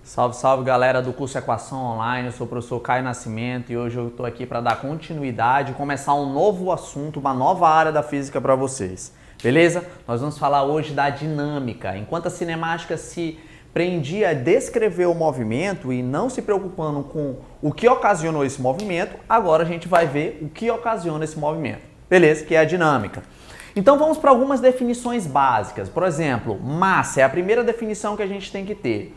Salve, salve galera do curso Equação Online, eu sou o professor Caio Nascimento e hoje eu estou aqui para dar continuidade e começar um novo assunto, uma nova área da física para vocês, beleza? Nós vamos falar hoje da dinâmica. Enquanto a cinemática se prendia a descrever o movimento e não se preocupando com o que ocasionou esse movimento, agora a gente vai ver o que ocasiona esse movimento, beleza? Que é a dinâmica. Então vamos para algumas definições básicas. Por exemplo, massa é a primeira definição que a gente tem que ter.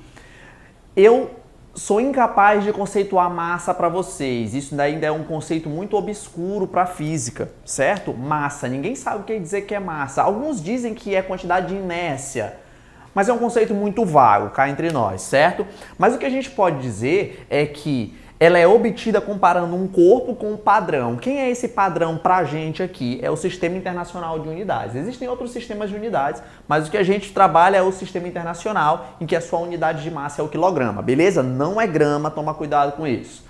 Eu sou incapaz de conceituar massa para vocês. Isso ainda é um conceito muito obscuro para a física, certo? Massa, ninguém sabe o que quer dizer que é massa. Alguns dizem que é quantidade de inércia, mas é um conceito muito vago, cá entre nós, certo? Mas o que a gente pode dizer é que ela é obtida comparando um corpo com um padrão. Quem é esse padrão pra gente aqui? É o Sistema Internacional de Unidades. Existem outros sistemas de unidades, mas o que a gente trabalha é o Sistema Internacional, em que a sua unidade de massa é o quilograma, beleza? Não é grama, toma cuidado com isso.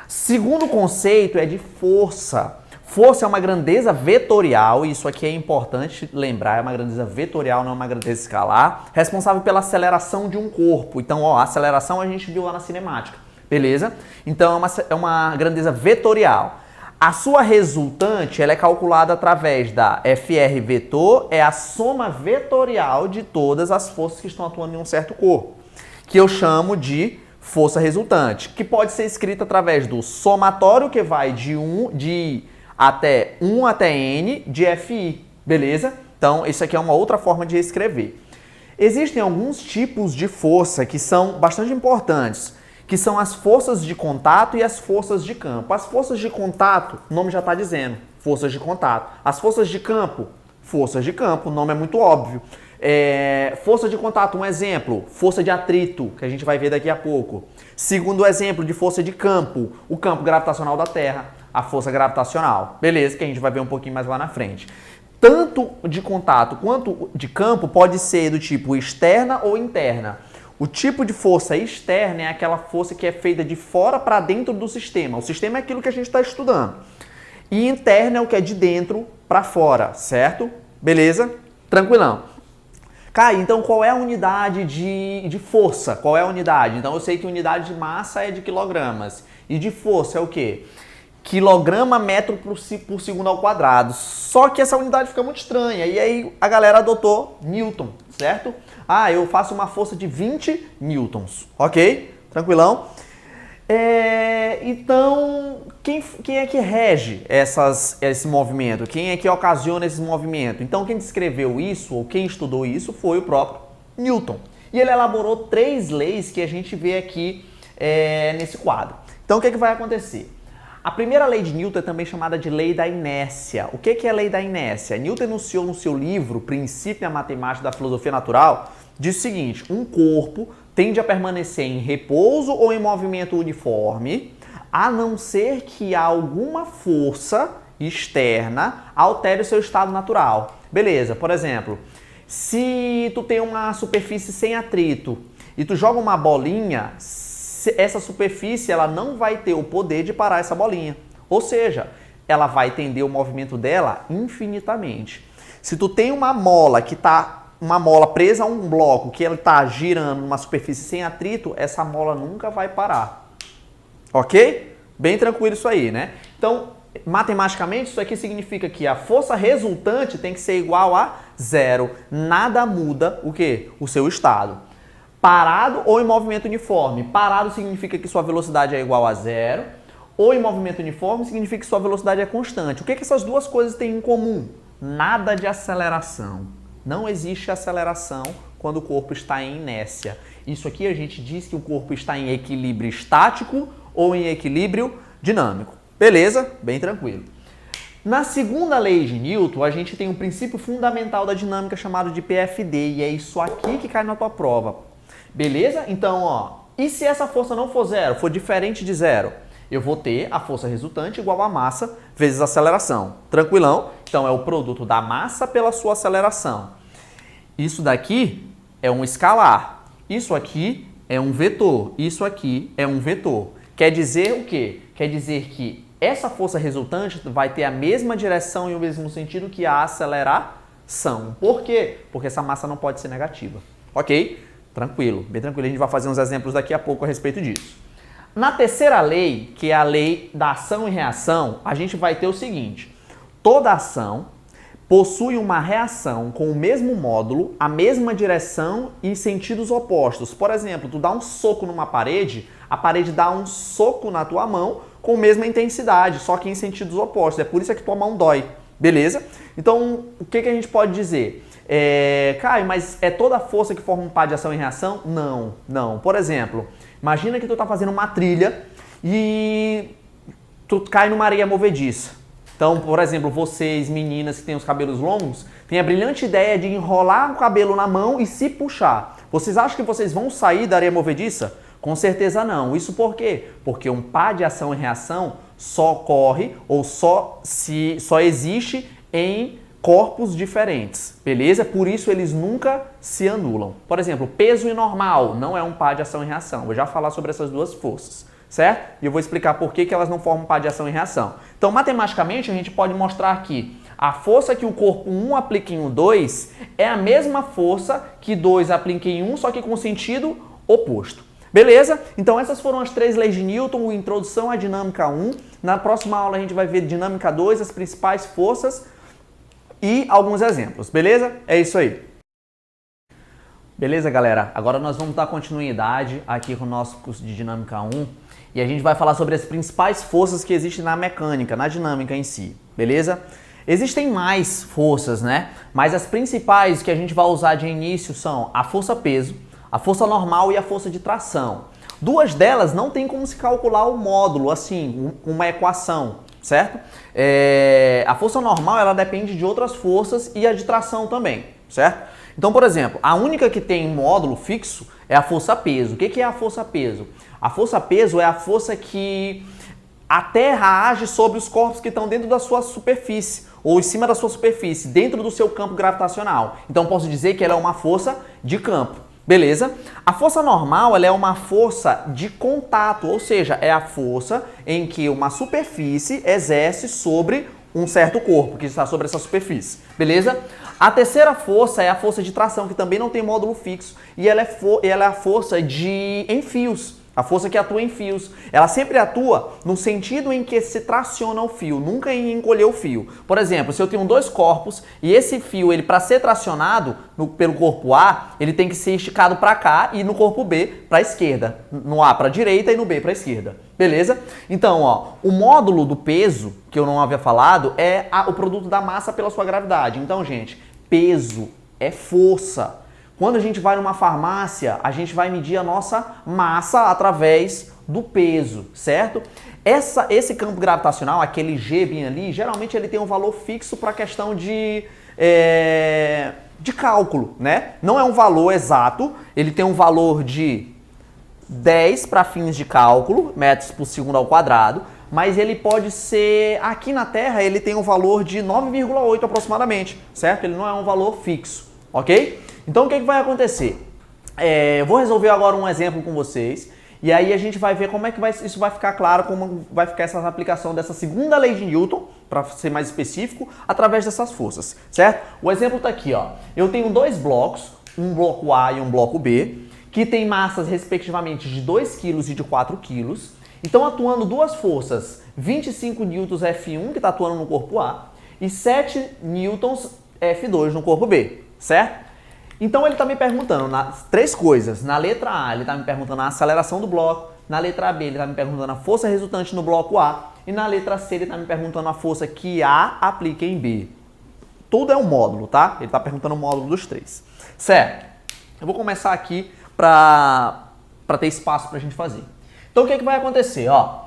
Segundo conceito é de força. Força é uma grandeza vetorial, e isso aqui é importante lembrar, é uma grandeza vetorial, não é uma grandeza escalar, responsável pela aceleração de um corpo. Então, ó, a aceleração a gente viu lá na cinemática. Beleza? Então é uma grandeza vetorial. A sua resultante ela é calculada através da FR vetor, é a soma vetorial de todas as forças que estão atuando em um certo corpo, que eu chamo de força resultante, que pode ser escrita através do somatório, que vai de 1 até N de FI. Beleza? Então isso aqui é uma outra forma de escrever. Existem alguns tipos de força que são bastante importantes, que são as forças de contato e as forças de campo. As forças de contato, o nome já está dizendo, forças de contato. As forças de campo, o nome é muito óbvio. Força de contato, um exemplo, força de atrito, que a gente vai ver daqui a pouco. Segundo exemplo de força de campo, o campo gravitacional da Terra, a força gravitacional. Beleza, que a gente vai ver um pouquinho mais lá na frente. Tanto de contato quanto de campo pode ser do tipo externa ou interna. O tipo de força externa é aquela força que é feita de fora para dentro do sistema. O sistema é aquilo que a gente está estudando. E interna é o que é de dentro para fora, certo? Beleza? Tranquilão. Caio, então qual é a unidade de força? Qual é a unidade? Então eu sei que a unidade de massa é de quilogramas. E de força é o quê? Quilograma metro por segundo ao quadrado. Só que essa unidade fica muito estranha. E aí a galera adotou Newton, certo? Ah, eu faço uma força de 20 newtons, ok? Tranquilão? Então, quem é que rege esse movimento? Quem é que ocasiona esse movimento? Então, quem descreveu isso, ou quem estudou isso, foi o próprio Newton. E ele elaborou 3 leis que a gente vê aqui nesse quadro. Então, o que vai acontecer? A primeira lei de Newton é também chamada de lei da inércia. O que é a lei da inércia? Newton enunciou no seu livro Princípio da Matemática da Filosofia Natural, diz o seguinte: um corpo tende a permanecer em repouso ou em movimento uniforme, a não ser que alguma força externa altere o seu estado natural. Beleza, por exemplo, se tu tem uma superfície sem atrito e tu joga uma bolinha, essa superfície ela não vai ter o poder de parar essa bolinha. Ou seja, ela vai tender o movimento dela infinitamente. Se tu tem uma mola presa a um bloco que ela está girando numa superfície sem atrito, essa mola nunca vai parar. Ok? Bem tranquilo isso aí, né? Então, matematicamente, isso aqui significa que a força resultante tem que ser igual a 0. Nada muda o quê? O seu estado. Parado ou em movimento uniforme. Parado significa que sua velocidade é igual a 0. Ou em movimento uniforme significa que sua velocidade é constante. O que essas duas coisas têm em comum? Nada de aceleração. Não existe aceleração quando o corpo está em inércia. Isso aqui a gente diz que o corpo está em equilíbrio estático ou em equilíbrio dinâmico. Beleza? Bem tranquilo. Na segunda lei de Newton, a gente tem um princípio fundamental da dinâmica chamado de PFD, e é isso aqui que cai na tua prova. Beleza? Então, ó, e se essa força não for 0, for diferente de 0? Eu vou ter a força resultante igual a massa vezes a aceleração. Tranquilão? Então, é o produto da massa pela sua aceleração. Isso daqui é um escalar. Isso aqui é um vetor. Isso aqui é um vetor. Quer dizer o quê? Quer dizer que essa força resultante vai ter a mesma direção e o mesmo sentido que a aceleração. Por quê? Porque essa massa não pode ser negativa. Ok? Tranquilo, bem tranquilo. A gente vai fazer uns exemplos daqui a pouco a respeito disso. Na terceira lei, que é a lei da ação e reação, a gente vai ter o seguinte: toda ação possui uma reação com o mesmo módulo, a mesma direção e em sentidos opostos. Por exemplo, tu dá um soco numa parede, a parede dá um soco na tua mão com a mesma intensidade, só que em sentidos opostos. É por isso que tua mão dói, beleza? Então, o que a gente pode dizer? Caio, mas é toda a força que forma um par de ação e reação? Não, não. Por exemplo, imagina que tu tá fazendo uma trilha e tu cai numa areia movediça. Então, por exemplo, vocês, meninas que têm os cabelos longos, têm a brilhante ideia de enrolar o cabelo na mão e se puxar. Vocês acham que vocês vão sair da areia movediça? Com certeza não. Isso por quê? Porque um par de ação e reação só ocorre ou só existe em corpos diferentes, beleza? Por isso eles nunca se anulam. Por exemplo, peso e normal não é um par de ação e reação. Vou já falar sobre essas duas forças, certo? E eu vou explicar por que elas não formam par de ação e reação. Então, matematicamente, a gente pode mostrar que a força que o corpo 1 aplica em o 2 é a mesma força que 2 aplica em 1, só que com sentido oposto. Beleza? Então essas foram as 3 leis de Newton, introdução à dinâmica 1. Na próxima aula a gente vai ver dinâmica 2, as principais forças e alguns exemplos. Beleza? É isso aí. Beleza, galera? Agora nós vamos dar continuidade aqui com o nosso curso de dinâmica 1 e a gente vai falar sobre as principais forças que existem na mecânica, na dinâmica em si. Beleza? Existem mais forças, né? Mas as principais que a gente vai usar de início são a força-peso, a força normal e a força de tração. Duas delas não tem como se calcular o módulo, assim, uma equação, certo? A força normal, ela depende de outras forças e a de tração também, certo? Então, por exemplo, a única que tem módulo fixo é a força-peso. O que é a força-peso? A força-peso é a força que a Terra age sobre os corpos que estão dentro da sua superfície, ou em cima da sua superfície, dentro do seu campo gravitacional. Então, posso dizer que ela é uma força de campo. Beleza? A força normal, ela é uma força de contato, ou seja, é a força em que uma superfície exerce sobre um certo corpo que está sobre essa superfície. Beleza? A terceira força é a força de tração, que também não tem módulo fixo, e ela é a força em fios. A força que atua em fios. Ela sempre atua no sentido em que se traciona o fio, nunca em encolher o fio. Por exemplo, se eu tenho 2 corpos e esse fio, ele para ser tracionado pelo corpo A, ele tem que ser esticado para cá e no corpo B para a esquerda. No A para a direita e no B para a esquerda. Beleza? Então, ó, o módulo do peso, que eu não havia falado, é o produto da massa pela sua gravidade. Então, gente, peso é força. Quando a gente vai numa farmácia, a gente vai medir a nossa massa através do peso, certo? Esse campo gravitacional, aquele G bem ali, geralmente ele tem um valor fixo para a questão de cálculo, né? Não é um valor exato, ele tem um valor de 10 para fins de cálculo, metros por segundo ao quadrado, mas ele pode ser, aqui na Terra, ele tem um valor de 9,8 aproximadamente, certo? Ele não é um valor fixo, ok? Então, o que vai acontecer? Eu vou resolver agora um exemplo com vocês e aí a gente vai ver como é que isso vai ficar claro, como vai ficar essa aplicação dessa segunda lei de Newton, para ser mais específico, através dessas forças, certo? O exemplo está aqui, ó. Eu tenho 2 blocos, um bloco A e um bloco B, que tem massas respectivamente de 2 kg e de 4 kg. Então, atuando 2 forças, 25 newtons F1, que está atuando no corpo A, e 7 newtons F2 no corpo B, certo? Então ele está me perguntando 3 coisas. Na letra A, ele está me perguntando a aceleração do bloco. Na letra B, ele está me perguntando a força resultante no bloco A. E na letra C, ele está me perguntando a força que A aplica em B. Tudo é um módulo, tá? Ele está perguntando o módulo dos 3. Certo? Eu vou começar aqui para ter espaço para a gente fazer. Então o que vai acontecer? Ó,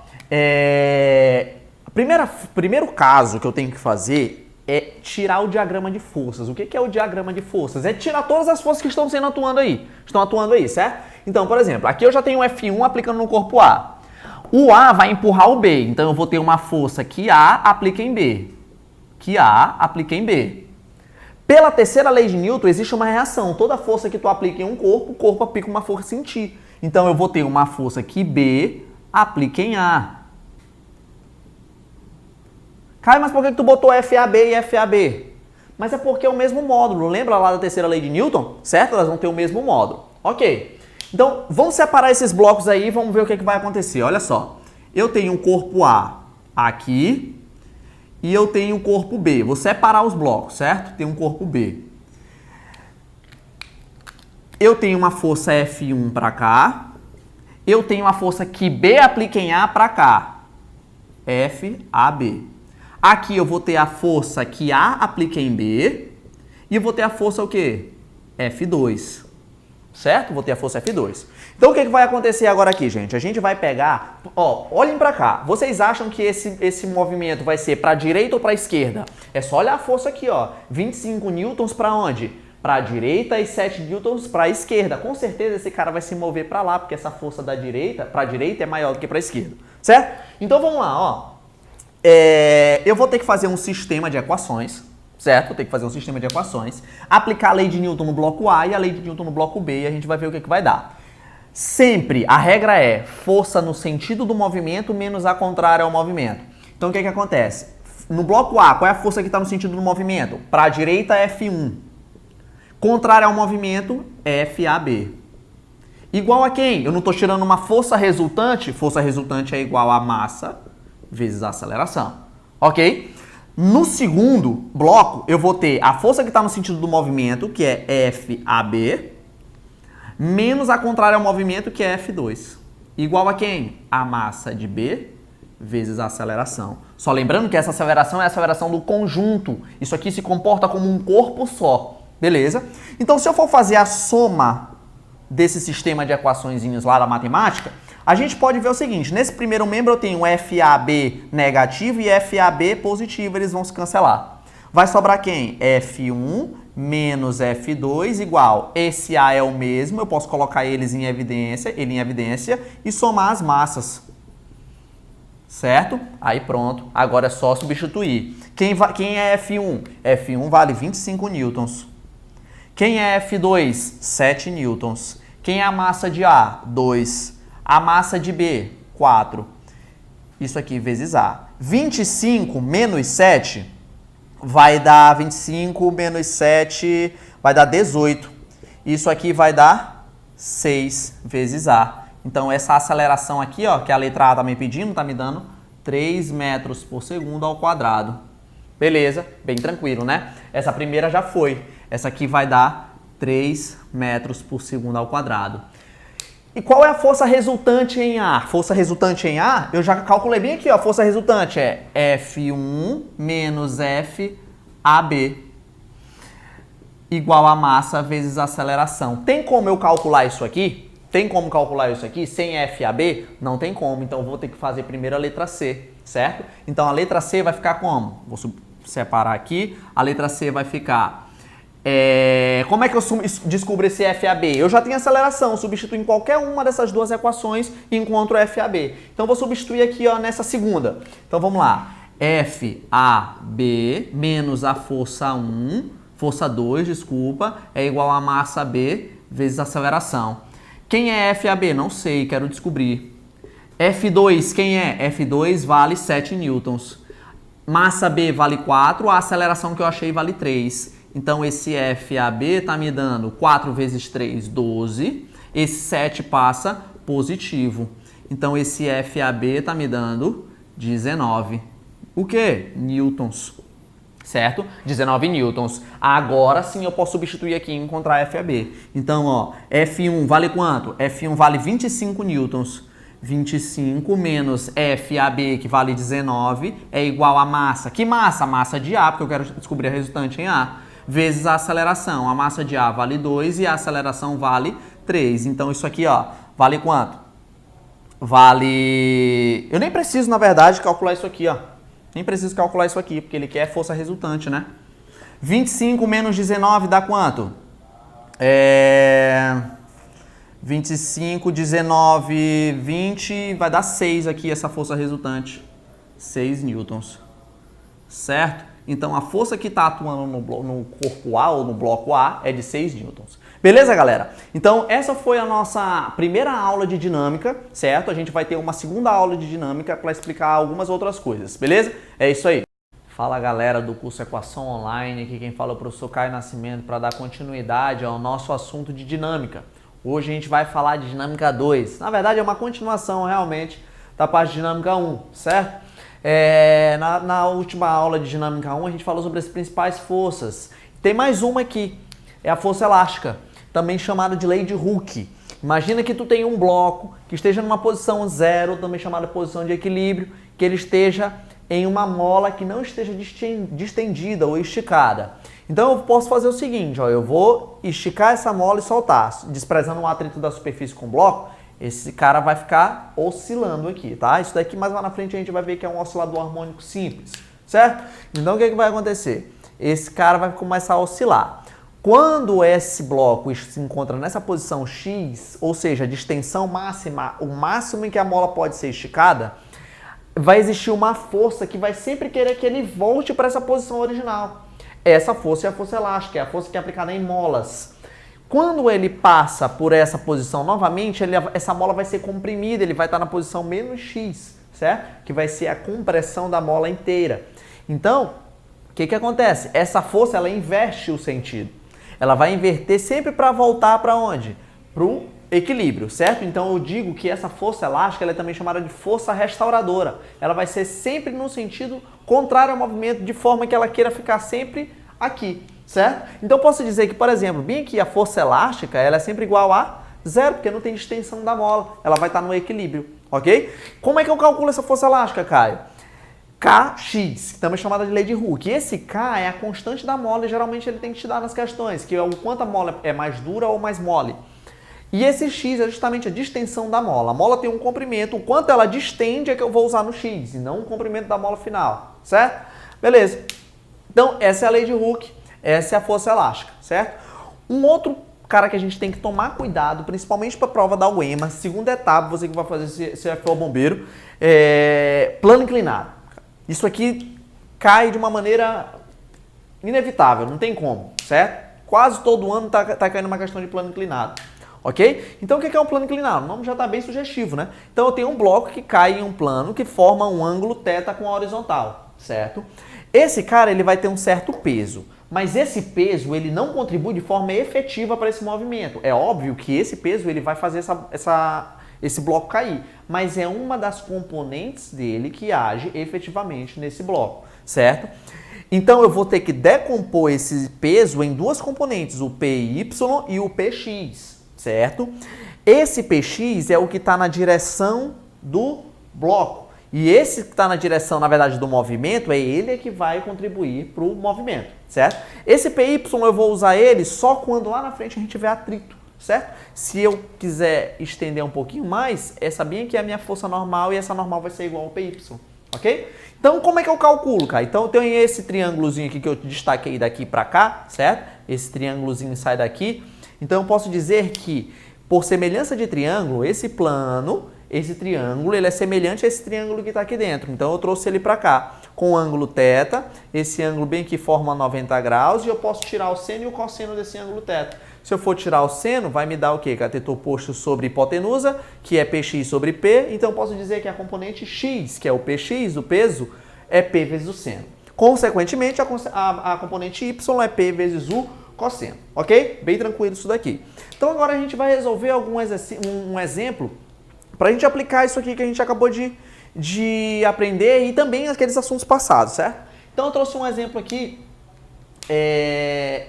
primeiro caso que eu tenho que fazer é tirar o diagrama de forças. O que é o diagrama de forças? É tirar todas as forças que estão atuando aí, certo? Então, por exemplo, aqui eu já tenho o F1 aplicando no corpo A. O A vai empurrar o B, então eu vou ter uma força que A aplica em B. Que A aplica em B. Pela terceira lei de Newton, existe uma reação. Toda força que tu aplica em um corpo, o corpo aplica uma força em ti. Então eu vou ter uma força que B aplica em A. Caio, mas por que tu botou FAB e FAB? Mas é porque é o mesmo módulo. Lembra lá da terceira lei de Newton? Certo? Elas vão ter o mesmo módulo. Ok. Então, vamos separar esses blocos aí e vamos ver o que vai acontecer. Olha só. Eu tenho um corpo A aqui e eu tenho um corpo B. Vou separar os blocos, certo? Tem um corpo B. Eu tenho uma força F1 para cá. Eu tenho uma força que B aplica em A para cá. FAB. Aqui eu vou ter a força que A aplica em B. E eu vou ter a força o quê? F2. Certo? Vou ter a força F2. Então o que vai acontecer agora aqui, gente? A gente vai pegar... Ó, olhem para cá. Vocês acham que esse movimento vai ser para a direita ou para a esquerda? É só olhar a força aqui, ó. 25 newtons para onde? Para a direita e 7 newtons para a esquerda. Com certeza esse cara vai se mover para lá, porque essa força da direita para a direita é maior do que para a esquerda. Certo? Então vamos lá, ó. Eu vou ter que fazer um sistema de equações, certo? Vou ter que fazer um sistema de equações, aplicar a lei de Newton no bloco A e a lei de Newton no bloco B e a gente vai ver o que vai dar. Sempre a regra é força no sentido do movimento menos a contrária ao movimento. Então o que acontece? No bloco A, qual é a força que está no sentido do movimento? Para a direita, F1. Contrária ao movimento, FAB. Igual a quem? Eu não estou tirando uma força resultante é igual a massa vezes a aceleração. Ok? No segundo bloco, eu vou ter a força que está no sentido do movimento, que é FAB, menos a contrária ao movimento, que é F2. Igual a quem? A massa de B vezes a aceleração. Só lembrando que essa aceleração é a aceleração do conjunto. Isso aqui se comporta como um corpo só. Beleza? Então, se eu for fazer a soma desse sistema de equaçõezinhos lá da matemática, a gente pode ver o seguinte. Nesse primeiro membro eu tenho FAB negativo e FAB positivo. Eles vão se cancelar. Vai sobrar quem? F1 menos F2 igual. Esse A é o mesmo. Eu posso colocar ele em evidência e somar as massas. Certo? Aí pronto. Agora é só substituir. Quem é F1? F1 vale 25 newtons. Quem é F2? 7 newtons. Quem é a massa de A? 2. A massa de B? 4. Isso aqui vezes A. 25 menos 7 vai dar 25 menos 7 vai dar 18. Isso aqui vai dar 6 vezes A. Então essa aceleração aqui, ó, que a letra A tá me pedindo, tá me dando 3 metros por segundo ao quadrado. Beleza? Bem tranquilo, né? Essa primeira já foi. Essa aqui vai dar 3 metros por segundo ao quadrado. E qual é a força resultante em A? Força resultante em A, eu já calculei bem aqui, ó. A força resultante é F1 menos FAB igual a massa vezes a aceleração. Tem como eu calcular isso aqui? Tem como calcular isso aqui sem FAB? Não tem como, então eu vou ter que fazer primeiro a letra C, certo? Então a letra C vai ficar como? Vou separar aqui. A letra C vai ficar... como é que eu descubro esse FAB? Eu já tenho aceleração, substituo em qualquer uma dessas duas equações e encontro o FAB. Então vou substituir aqui, ó, nessa segunda. Então vamos lá. FAB menos a força 1, força 2, desculpa, é igual a massa B vezes a aceleração. Quem é FAB? Não sei, quero descobrir. F2, quem é? F2 vale 7 newtons. Massa B vale 4, a aceleração que eu achei vale 3. Então, esse FAB está me dando 4 vezes 3, 12. Esse 7 passa positivo. Então, esse FAB está me dando 19. O quê? Newtons. Certo? 19 newtons. Agora sim eu posso substituir aqui e encontrar FAB. Então, ó, F1 vale quanto? F1 vale 25 newtons. 25 menos FAB, que vale 19, é igual a massa. Que massa? Massa de A, porque eu quero descobrir a resultante em A. Vezes a aceleração. A massa de A vale 2 e a aceleração vale 3. Então, isso aqui, ó, vale quanto? Vale... Eu nem preciso, na verdade, calcular isso aqui, ó. Nem preciso calcular isso aqui, porque ele quer força resultante, né? 25 menos 19 dá quanto? 25, 19, 20, vai dar 6 aqui essa força resultante. 6 newtons. Certo? Então, a força que está atuando no corpo A ou no bloco A é de 6 newtons. Beleza, galera? Então, essa foi a nossa primeira aula de dinâmica, certo? A gente vai ter uma segunda aula de dinâmica para explicar algumas outras coisas, beleza? É isso aí. Fala, galera do curso Equação Online, aqui quem fala é o professor Caio Nascimento para dar continuidade ao nosso assunto de dinâmica. Hoje a gente vai falar de dinâmica 2. Na verdade é uma continuação realmente da parte de dinâmica 1, certo? Na última aula de dinâmica 1 a gente falou sobre as principais forças. Tem mais uma aqui, é a força elástica, também chamada de lei de Hooke. Imagina que tu tem um bloco que esteja numa posição zero, também chamada posição de equilíbrio, que ele esteja em uma mola que não esteja distendida ou esticada. Então eu posso fazer o seguinte, ó, eu vou esticar essa mola e soltar, desprezando o atrito da superfície com o bloco, esse cara vai ficar oscilando aqui, tá? Isso daqui mais lá na frente a gente vai ver que é um oscilador harmônico simples, certo? Então o que vai acontecer? Esse cara vai começar a oscilar. Quando esse bloco se encontra nessa posição X, ou seja, de extensão máxima, o máximo em que a mola pode ser esticada, vai existir uma força que vai sempre querer que ele volte para essa posição original. Essa força é a força elástica, é a força que é aplicada em molas. Quando ele passa por essa posição novamente, essa mola vai ser comprimida, ele vai estar na posição menos X, certo? Que vai ser a compressão da mola inteira. Então, o que acontece? Essa força, ela inverte o sentido. Ela vai inverter sempre para voltar para onde? Para o equilíbrio, certo? Então eu digo que essa força elástica ela é também chamada de força restauradora. Ela vai ser sempre no sentido contrário ao movimento, de forma que ela queira ficar sempre aqui, certo? Então eu posso dizer que, por exemplo, bem aqui a força elástica ela é sempre igual a zero, porque não tem distensão da mola. Ela vai estar no equilíbrio, ok? Como é que eu calculo essa força elástica, Caio? Kx, que também é chamada de lei de Hooke. Esse K é a constante da mola e geralmente ele tem que te dar nas questões, que é o quanto a mola é mais dura ou mais mole. E esse X é justamente a distensão da mola. A mola tem um comprimento, o quanto ela distende é que eu vou usar no X, e não o comprimento da mola final, certo? Beleza. Então, essa é a lei de Hooke, essa é a força elástica, certo? Um outro cara que a gente tem que tomar cuidado, principalmente para a prova da UEMA, segunda etapa, você que vai fazer se for bombeiro, plano inclinado. Isso aqui cai de uma maneira inevitável, não tem como, certo? Quase todo ano tá caindo uma questão de plano inclinado, ok? Então o que é um plano inclinado? O nome já está bem sugestivo, né? Então eu tenho um bloco que cai em um plano que forma um ângulo θ com a horizontal, certo? Esse cara ele vai ter um certo peso, mas esse peso ele não contribui de forma efetiva para esse movimento. É óbvio que esse peso ele vai fazer esse bloco cair, mas é uma das componentes dele que age efetivamente nesse bloco, certo? Então eu vou ter que decompor esse peso em duas componentes, o PY e o PX, certo? Esse PX é o que está na direção do bloco. E esse que está na direção, na verdade, do movimento, é ele que vai contribuir para o movimento, certo? Esse PY eu vou usar ele só quando lá na frente a gente tiver atrito, certo? Se eu quiser estender um pouquinho mais, essa bem aqui é a minha força normal e essa normal vai ser igual ao PY, ok? Então, como é que eu calculo, cara? Então, eu tenho esse triângulozinho aqui que eu destaquei daqui para cá, certo? Esse triângulozinho sai daqui. Então, eu posso dizer que, por semelhança de triângulo, esse triângulo, ele é semelhante a esse triângulo que está aqui dentro. Então, eu trouxe ele para cá, com o ângulo θ, esse ângulo bem aqui forma 90 graus, e eu posso tirar o seno e o cosseno desse ângulo θ. Se eu for tirar o seno, vai me dar o quê? Cateto oposto sobre hipotenusa, que é Px sobre P. Então, eu posso dizer que a componente x, que é o Px, o peso, é P vezes o seno. Consequentemente, a componente y é P vezes o cosseno. Ok? Bem tranquilo isso daqui. Então, agora a gente vai resolver um exemplo para a gente aplicar isso aqui que a gente acabou de aprender e também aqueles assuntos passados, certo? Então, eu trouxe um exemplo aqui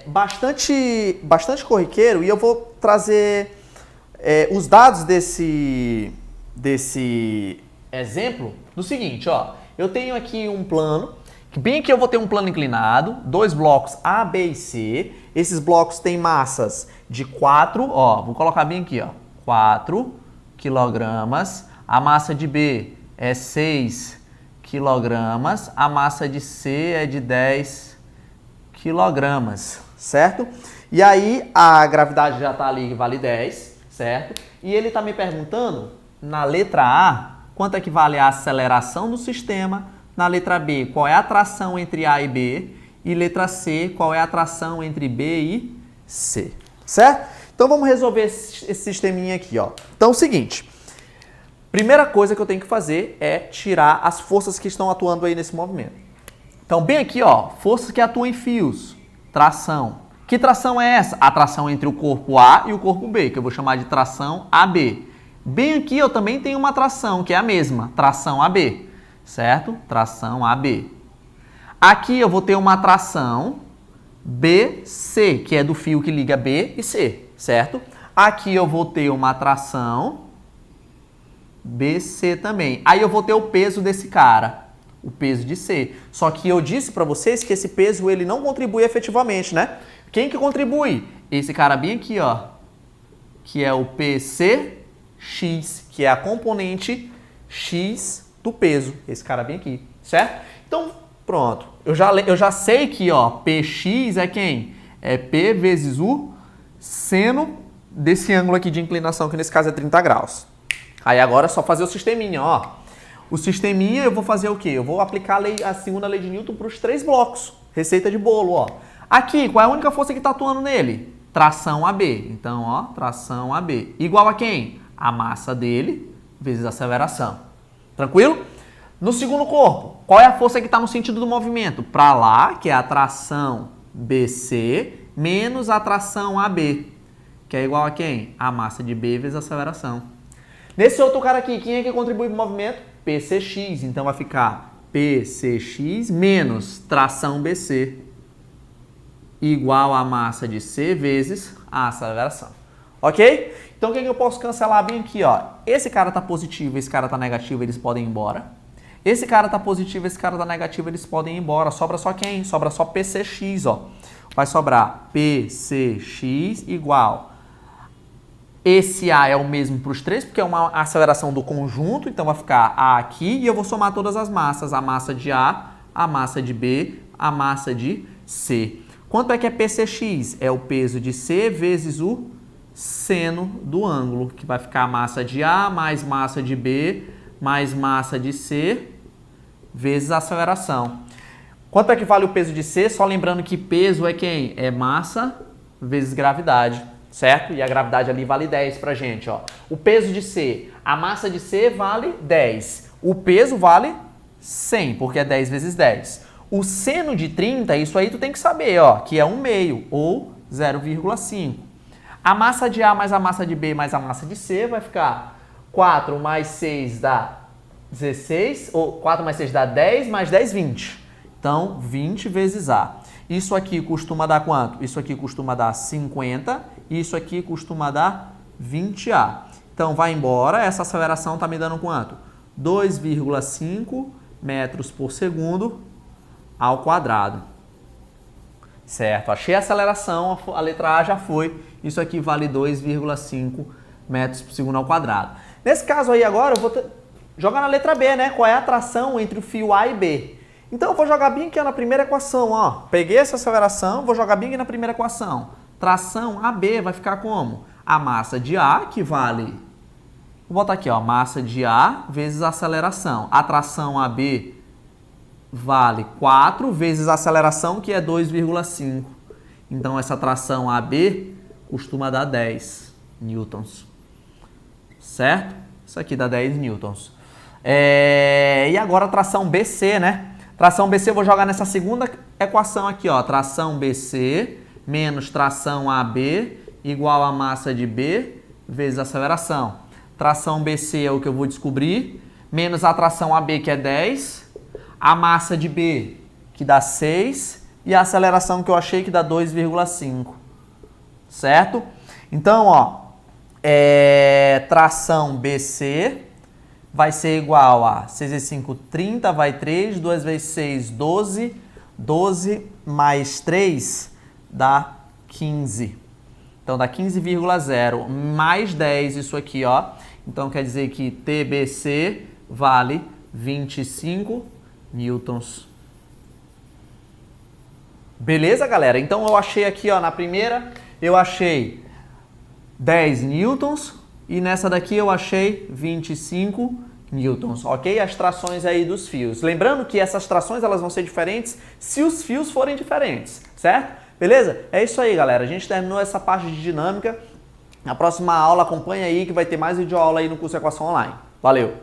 bastante corriqueiro e eu vou trazer os dados desse exemplo no seguinte, ó. Eu tenho aqui um plano, que bem aqui eu vou ter um plano inclinado, dois blocos A, B e C. Esses blocos têm massas de 4, ó, vou colocar bem aqui, ó, 4 quilogramas. A massa de B é 6 quilogramas, a massa de C é de 10 quilogramas, certo? E aí a gravidade já está ali, vale 10, certo? E ele está me perguntando, na letra A, quanto equivale a aceleração do sistema, na letra B, qual é a atração entre A e B, e letra C, qual é a atração entre B e C, certo? Então vamos resolver esse sisteminha aqui, ó. Então é o seguinte, primeira coisa que eu tenho que fazer é tirar as forças que estão atuando aí nesse movimento. Então bem aqui, ó, forças que atuam em fios, tração. Que tração é essa? A tração entre o corpo A e o corpo B, que eu vou chamar de tração AB. Bem aqui eu também tenho uma tração, que é a mesma, tração AB, certo? Tração AB. Aqui eu vou ter uma tração BC, que é do fio que liga B e C, certo? Aqui eu vou ter uma tração BC também. Aí eu vou ter o peso desse cara, o peso de C. Só que eu disse para vocês que esse peso ele não contribui efetivamente, né? Quem que contribui? Esse cara bem aqui, ó, que é o PCX, que é a componente X do peso. Esse cara bem aqui, certo? Então, pronto. Eu já sei que, ó, PX é quem? É P vezes o seno desse ângulo aqui de inclinação, que nesse caso é 30 graus. Aí agora é só fazer o sisteminha, ó. O sisteminha eu vou fazer o quê? Eu vou aplicar a segunda lei de Newton para os 3 blocos. Receita de bolo, ó. Aqui, qual é a única força que está atuando nele? Tração AB. Então, ó, tração AB. Igual a quem? A massa dele vezes a aceleração. Tranquilo? No segundo corpo, qual é a força que está no sentido do movimento? Para lá, que é a tração BC, menos a tração AB, que é igual a quem? A massa de B vezes a aceleração. Nesse outro cara aqui, quem é que contribui para o movimento? PCX. Então vai ficar PCX menos tração BC igual a massa de C vezes a aceleração. Ok? Então o que eu posso cancelar bem aqui, ó? Esse cara está positivo, esse cara está negativo, eles podem ir embora. Esse cara está positivo, esse cara está negativo, eles podem ir embora. Sobra só quem? Sobra só PCX, ó. Vai sobrar PCX igual. Esse A é o mesmo para os 3, porque é uma aceleração do conjunto, então vai ficar A aqui e eu vou somar todas as massas. A massa de A, a massa de B, a massa de C. Quanto é que é PCX? É o peso de C vezes o seno do ângulo, que vai ficar a massa de A mais massa de B mais massa de C vezes a aceleração. Quanto é que vale o peso de C? Só lembrando que peso é quem? É massa vezes gravidade, certo? E a gravidade ali vale 10 pra gente, ó. O peso de C, a massa de C vale 10. O peso vale 100, porque é 10 vezes 10. O seno de 30, isso aí tu tem que saber, ó, que é 1/2 ou 0,5. A massa de A mais a massa de B mais a massa de C vai ficar 4 mais 6 dá 16, ou 4 mais 6 dá 10, mais 10, 20. Então, 20 vezes A. Isso aqui costuma dar quanto? Isso aqui costuma dar 50, e isso aqui costuma dar 20A. Então, vai embora, essa aceleração está me dando quanto? 2,5 metros por segundo ao quadrado. Certo, achei a aceleração, a letra A já foi. Isso aqui vale 2,5 metros por segundo ao quadrado. Nesse caso aí agora, eu vou jogar na letra B, né? Qual é a atração entre o fio A e B? Então eu vou jogar bem aqui na primeira equação, ó. Peguei essa aceleração, vou jogar bem aqui na primeira equação. Tração AB vai ficar como? A massa de A, que vale... Vou botar aqui, ó, massa de A vezes a aceleração. A tração AB vale 4 vezes a aceleração, que é 2,5. Então essa tração AB costuma dar 10 newtons. Certo? Isso aqui dá 10 newtons. E agora a tração BC, né? Tração BC eu vou jogar nessa segunda equação aqui, ó. Tração BC menos tração AB igual a massa de B vezes a aceleração. Tração BC é o que eu vou descobrir, menos a tração AB, que é 10, a massa de B, que dá 6, e a aceleração que eu achei, que dá 2,5. Certo? Então, ó, tração BC vai ser igual a 6 vezes 5, 30, vai 3, 2 vezes 6, 12, 12 mais 3 dá 15. Então dá 15,0 mais 10 isso aqui, ó. Então quer dizer que TBC vale 25 newtons. Beleza, galera? Então eu achei aqui, ó, na primeira eu achei 10 newtons e nessa daqui eu achei 25 newtons, ok? As trações aí dos fios. Lembrando que essas trações elas vão ser diferentes se os fios forem diferentes, certo? Beleza? É isso aí, galera. A gente terminou essa parte de dinâmica. Na próxima aula, acompanha aí que vai ter mais videoaula aí no curso Equação Online. Valeu!